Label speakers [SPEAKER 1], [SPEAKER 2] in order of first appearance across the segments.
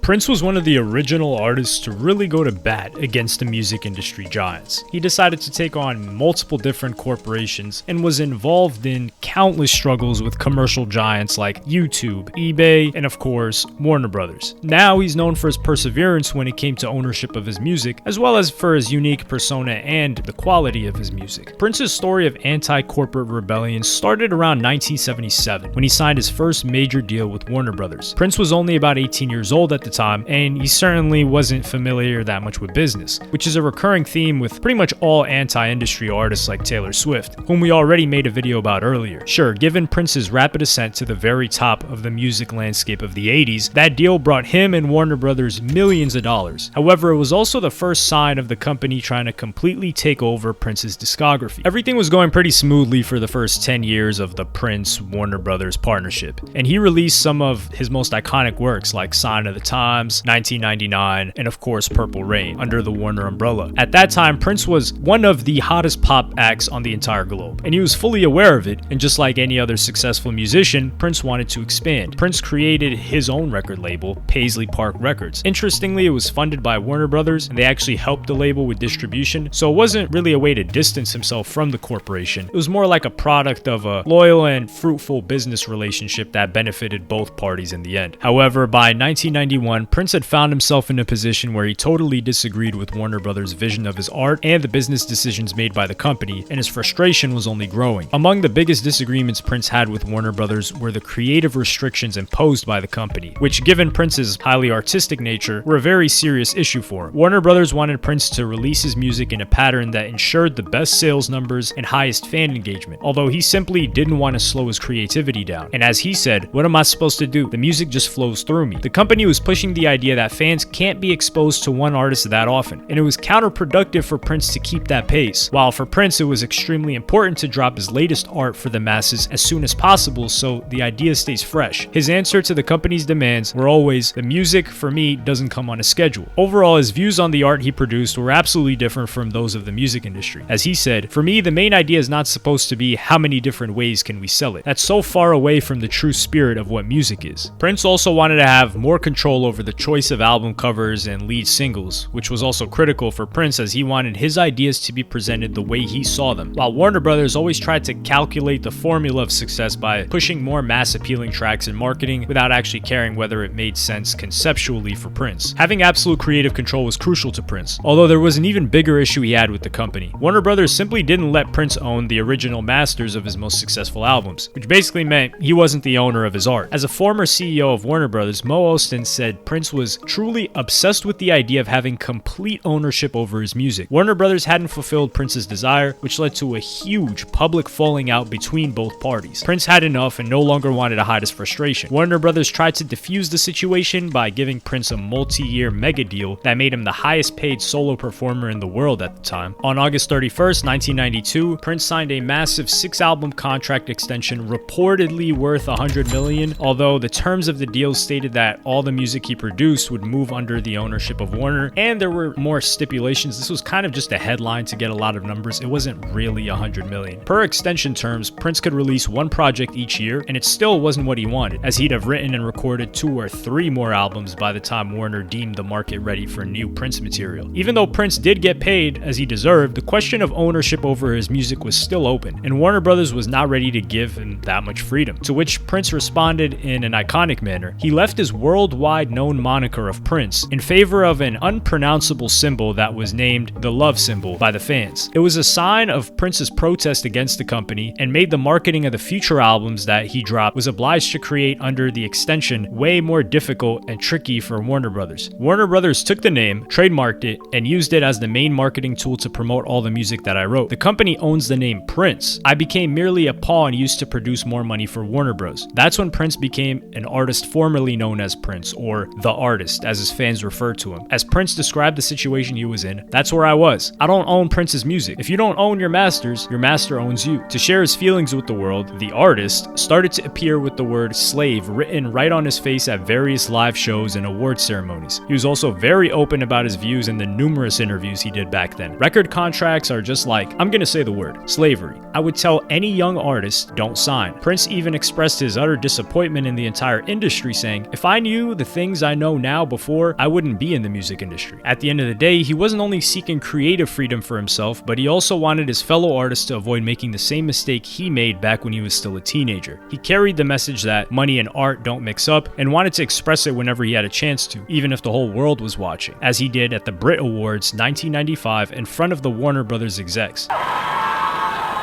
[SPEAKER 1] Prince was one of the original artists to really go to bat against the music industry giants. He decided to take on multiple different corporations and was involved in countless struggles with commercial giants like YouTube, eBay, and of course, Warner Brothers. Now he's known for his perseverance when it came to ownership of his music, as well as for his unique persona and the quality of his music. Prince's story of anti-corporate rebellion started around 1977 when he signed his first major deal with Warner Brothers. Prince was only about 18 years old at the time, and he certainly wasn't familiar that much with business, which is a recurring theme with pretty much all anti-industry artists like Taylor Swift, whom we already made a video about earlier. Sure, given Prince's rapid ascent to the very top of the music landscape of the 80s, that deal brought him and Warner Brothers millions of dollars. However, it was also the first sign of the company trying to completely take over Prince's discography. Everything was going pretty smoothly for the first 10 years of the Prince-Warner Brothers partnership, and he released some of his most iconic works like Sign of the Times, 1999, and of course Purple Rain under the Warner umbrella. At that time, Prince was one of the hottest pop acts on the entire globe, and he was fully aware of it, and just like any other successful musician, Prince wanted to expand. Prince created his own record label, Paisley Park Records. Interestingly, it was funded by Warner Brothers, and they actually helped the label with distribution, so it wasn't really a way to distance himself from the corporation. It was more like a product of a loyal and fruitful business relationship that benefited both parties in the end. However, by 1991, Prince had found himself in a position where he totally disagreed with Warner Brothers' vision of his art and the business decisions made by the company, and his frustration was only growing. Among the biggest disagreements Prince had with Warner Brothers were the creative restrictions imposed by the company, which, given Prince's highly artistic nature, were a very serious issue for him. Warner Brothers wanted Prince to release his music in a pattern that ensured the best sales numbers and highest fan engagement, although he simply didn't want to slow his creativity down. And as he said, "What am I supposed to do? The music just flows through me." The company was pushing the idea that fans can't be exposed to one artist that often, and it was counterproductive for Prince to keep that pace, while for Prince it was extremely important to drop his latest art for the masses as soon as possible so the idea stays fresh. His answer to the company's demands were always, "The music, for me, doesn't come on a schedule." Overall, his views on the art he produced were absolutely different from those of the music industry. As he said, "For me, the main idea is not supposed to be how many different ways can we sell it. That's so far away from the true spirit of what music is." Prince also wanted to have more control over the choice of album covers and lead singles, which was also critical for Prince as he wanted his ideas to be presented the way he saw them, while Warner Brothers always tried to calculate the formula of success by pushing more mass-appealing tracks and marketing without actually caring whether it made sense conceptually for Prince. Having absolute creative control was crucial to Prince, although there was an even bigger issue he had with the company. Warner Brothers simply didn't let Prince own the original masters of his most successful albums, which basically meant he wasn't the owner of his art. As a former CEO of Warner Brothers, Mo Ostin said Prince was truly obsessed with the idea of having complete ownership over his music. Warner Brothers hadn't fulfilled Prince's desire, which led to a huge public falling out between both parties. Prince had enough and no longer wanted to hide his frustration. Warner Brothers tried to defuse the situation by giving Prince a multi-year mega deal that made him the highest paid solo performer in the world at the time. On August 31st, 1992, Prince signed a massive 6-album contract extension reportedly worth $100 million, although the terms of the deal stated that all the music he produced would move under the ownership of Warner, and there were more stipulations. This was kind of just a headline to get a lot of numbers. It wasn't really $100 million. Per extension terms, Prince could release one project each year, and it still wasn't what he wanted, as he'd have written and recorded 2 or 3 more albums by the time Warner deemed the market ready for new Prince material. Even though Prince did get paid, as he deserved, the question of ownership over his music was still open, and Warner Brothers was not ready to give him that much freedom, to which Prince responded in an iconic manner. He left his worldwide known moniker of Prince in favor of an unpronounceable symbol that was named the love symbol by the fans. It was a sign of Prince's protest against the company and made the marketing of the future albums that he dropped was obliged to create under the extension way more difficult and tricky for Warner Brothers. Warner Brothers took the name, trademarked it, and used it as the main marketing tool to promote all the music that I wrote. The company owns the name Prince. I became merely a pawn used to produce more money for Warner Bros. That's when Prince became an artist formerly known as Prince, or the artist, as his fans referred to him. As Prince described the situation he was in, "That's where I was. I don't own Prince's music. If you don't own your masters, your master owns you." To share his feelings with the world, the artist started to appear with the word slave written right on his face at various live shows and award ceremonies. He was also very open about his views in the numerous interviews he did back then. Record contracts are just like, I'm gonna say the word, slavery. I would tell any young artist, don't sign. Prince even expressed his utter disappointment in the entire industry, saying, "If I knew the things things I know now before, I wouldn't be in the music industry. At the end of the day, he wasn't only seeking creative freedom for himself, but he also wanted his fellow artists to avoid making the same mistake he made back when he was still a teenager. He carried the message that money and art don't mix up and wanted to express it whenever he had a chance to, even if the whole world was watching, as he did at the Brit Awards 1995 in front of the Warner Brothers execs.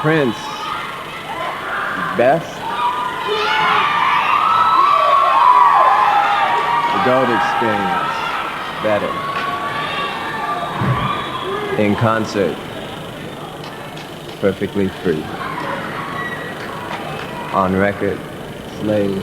[SPEAKER 2] Prince, best. The GOAT experience, better. In concert, perfectly free. On record, slave.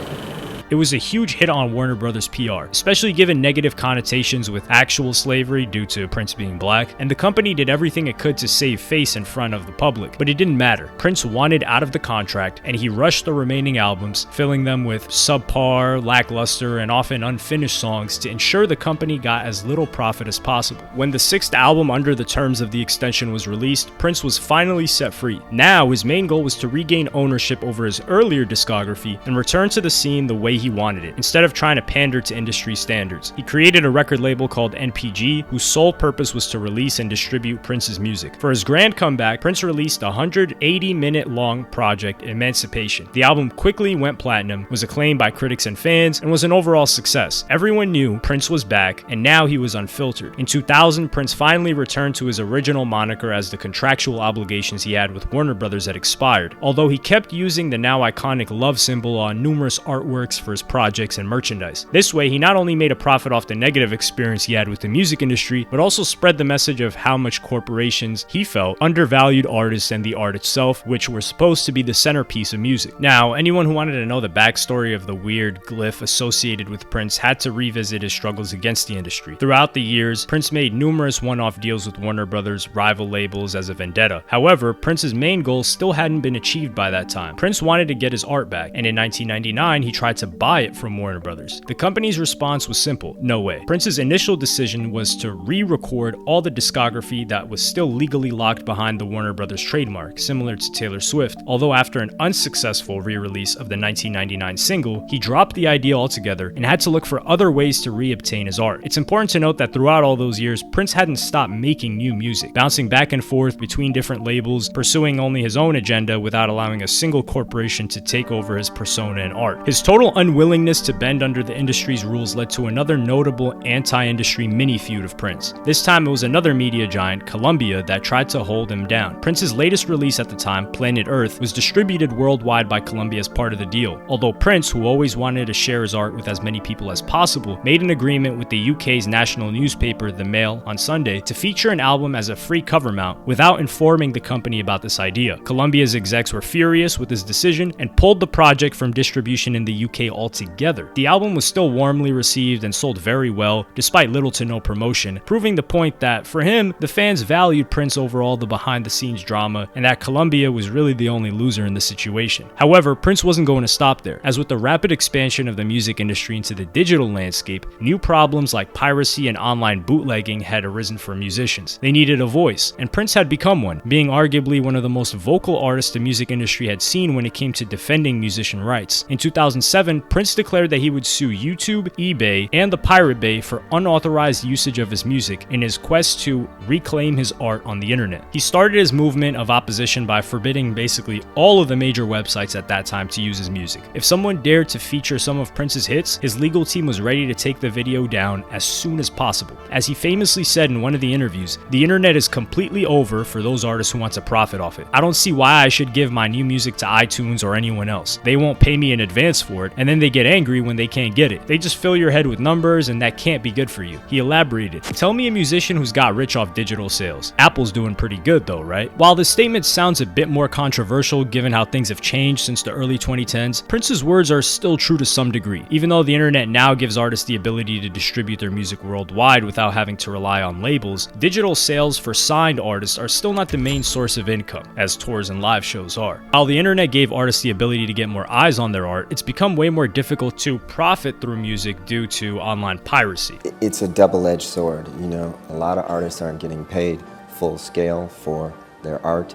[SPEAKER 1] It was a huge hit on Warner Brothers PR, especially given negative connotations with actual slavery due to Prince being black, and the company did everything it could to save face in front of the public. But it didn't matter. Prince wanted out of the contract, and he rushed the remaining albums, filling them with subpar, lackluster, and often unfinished songs to ensure the company got as little profit as possible. When the 6th album under the terms of the extension was released, Prince was finally set free. Now, his main goal was to regain ownership over his earlier discography and return to the scene the way he wanted it, instead of trying to pander to industry standards. He created a record label called NPG, whose sole purpose was to release and distribute Prince's music. For his grand comeback, Prince released a 180-minute long project, Emancipation. The album quickly went platinum, was acclaimed by critics and fans, and was an overall success. Everyone knew Prince was back, and now he was unfiltered. In 2000, Prince finally returned to his original moniker as the contractual obligations he had with Warner Brothers had expired, although he kept using the now iconic love symbol on numerous artworks for his projects and merchandise. This way, he not only made a profit off the negative experience he had with the music industry, but also spread the message of how much corporations, he felt, undervalued artists and the art itself, which were supposed to be the centerpiece of music. Now, anyone who wanted to know the backstory of the weird glyph associated with Prince had to revisit his struggles against the industry. Throughout the years, Prince made numerous one-off deals with Warner Brothers' rival labels as a vendetta. However, Prince's main goal still hadn't been achieved by that time. Prince wanted to get his art back, and in 1999, he tried to buy it from Warner Brothers. The company's response was simple: no way. Prince's initial decision was to re-record all the discography that was still legally locked behind the Warner Brothers trademark, similar to Taylor Swift. Although after an unsuccessful re-release of the 1999 single, he dropped the idea altogether and had to look for other ways to re-obtain his art. It's important to note that throughout all those years, Prince hadn't stopped making new music, bouncing back and forth between different labels, pursuing only his own agenda without allowing a single corporation to take over his persona and art. His total unwillingness to bend under the industry's rules led to another notable anti-industry mini-feud of Prince. This time it was another media giant, Columbia, that tried to hold him down. Prince's latest release at the time, Planet Earth, was distributed worldwide by Columbia as part of the deal, although Prince, who always wanted to share his art with as many people as possible, made an agreement with the UK's national newspaper, The Mail, on Sunday to feature an album as a free cover mount without informing the company about this idea. Columbia's execs were furious with his decision and pulled the project from distribution in the UK altogether. The album was still warmly received and sold very well, despite little to no promotion, proving the point that, for him, the fans valued Prince over all the behind-the-scenes drama, and that Columbia was really the only loser in the situation. However, Prince wasn't going to stop there, as with the rapid expansion of the music industry into the digital landscape, new problems like piracy and online bootlegging had arisen for musicians. They needed a voice, and Prince had become one, being arguably one of the most vocal artists the music industry had seen when it came to defending musician rights. In 2007, Prince declared that he would sue YouTube, eBay, and the Pirate Bay for unauthorized usage of his music in his quest to reclaim his art on the internet. He started his movement of opposition by forbidding basically all of the major websites at that time to use his music. If someone dared to feature some of Prince's hits, his legal team was ready to take the video down as soon as possible. As he famously said in one of the interviews, "The internet is completely over for those artists who want to profit off it. I don't see why I should give my new music to iTunes or anyone else. They won't pay me in advance for it, and then they get angry when they can't get it. They just fill your head with numbers, and that can't be good for you." He elaborated, "Tell me a musician who's got rich off digital sales. Apple's doing pretty good though, right?" While this statement sounds a bit more controversial given how things have changed since the early 2010s, Prince's words are still true to some degree. Even though the internet now gives artists the ability to distribute their music worldwide without having to rely on labels, digital sales for signed artists are still not the main source of income, as tours and live shows are. While the internet gave artists the ability to get more eyes on their art, it's become way more difficult to profit through music due to online piracy.
[SPEAKER 2] It's a double-edged sword, you know. A lot of artists aren't getting paid full scale for their art,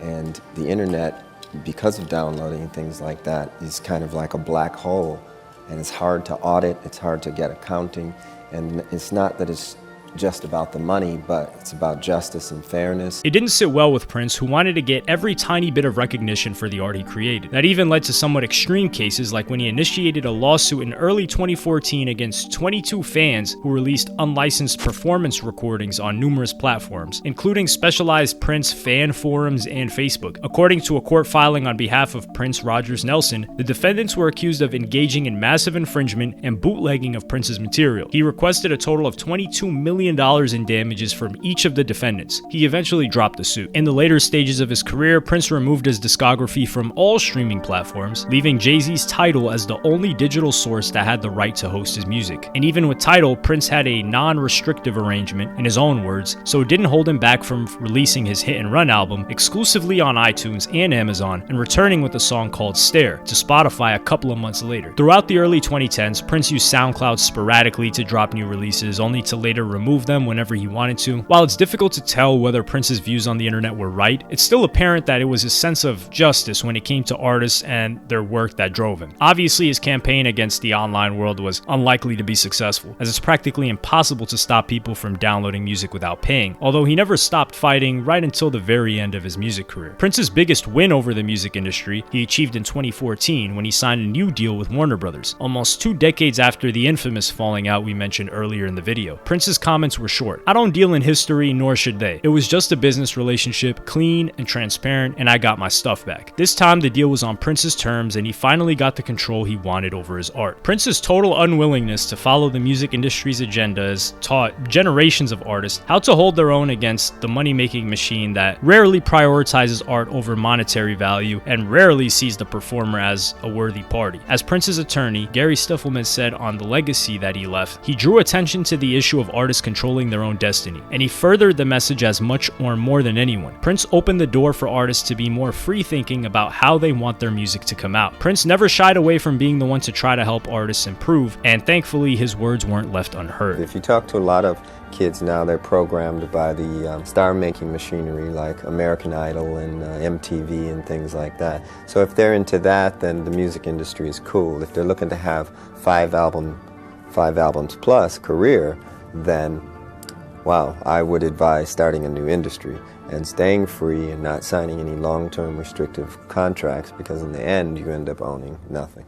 [SPEAKER 2] and the internet, because of downloading and things like that, is kind of like a black hole. and it's hard to audit, it's hard to get accounting, and it's not that it's just about the money, but it's about justice and fairness.
[SPEAKER 1] It didn't sit well with Prince, who wanted to get every tiny bit of recognition for the art he created. That even led to somewhat extreme cases, like when he initiated a lawsuit in early 2014 against 22 fans who released unlicensed performance recordings on numerous platforms, including specialized Prince fan forums and Facebook. According to a court filing on behalf of Prince Rogers Nelson, the defendants were accused of engaging in massive infringement and bootlegging of Prince's material. He requested a total of $22 million in damages from each of the defendants. He eventually dropped the suit. In the later stages of his career, Prince removed his discography from all streaming platforms, leaving Jay-Z's Tidal as the only digital source that had the right to host his music. And even with Tidal, Prince had a non-restrictive arrangement, in his own words, so it didn't hold him back from releasing his Hit and Run album exclusively on iTunes and Amazon, and returning with a song called Stare to Spotify a couple of months later. Throughout the early 2010s, Prince used SoundCloud sporadically to drop new releases, only to later remove them whenever he wanted to. While it's difficult to tell whether Prince's views on the internet were right, it's still apparent that it was his sense of justice when it came to artists and their work that drove him. Obviously, his campaign against the online world was unlikely to be successful, as it's practically impossible to stop people from downloading music without paying, although he never stopped fighting right until the very end of his music career. Prince's biggest win over the music industry he achieved in 2014 when he signed a new deal with Warner Brothers, almost 2 decades after the infamous falling out we mentioned earlier in the video. Prince's comments were short. "I don't deal in history, nor should they. It was just a business relationship, clean and transparent, and I got my stuff back." This time the deal was on Prince's terms, and he finally got the control he wanted over his art. Prince's total unwillingness to follow the music industry's agenda has taught generations of artists how to hold their own against the money-making machine that rarely prioritizes art over monetary value and rarely sees the performer as a worthy party. As Prince's attorney, Gary Stiffelman, said on the legacy that he left, he drew attention to the issue of artists controlling their own destiny, and he furthered the message as much or more than anyone. Prince opened the door for artists to be more free-thinking about how they want their music to come out. Prince never shied away from being the one to try to help artists improve, and thankfully his words weren't left unheard.
[SPEAKER 2] If you talk to a lot of kids now, they're programmed by the star-making machinery like American Idol and MTV and things like that. So if they're into that, then the music industry is cool. If they're looking to have five albums plus career, then wow, I would advise starting a new industry and staying free and not signing any long-term restrictive contracts, because in the end you end up owning nothing.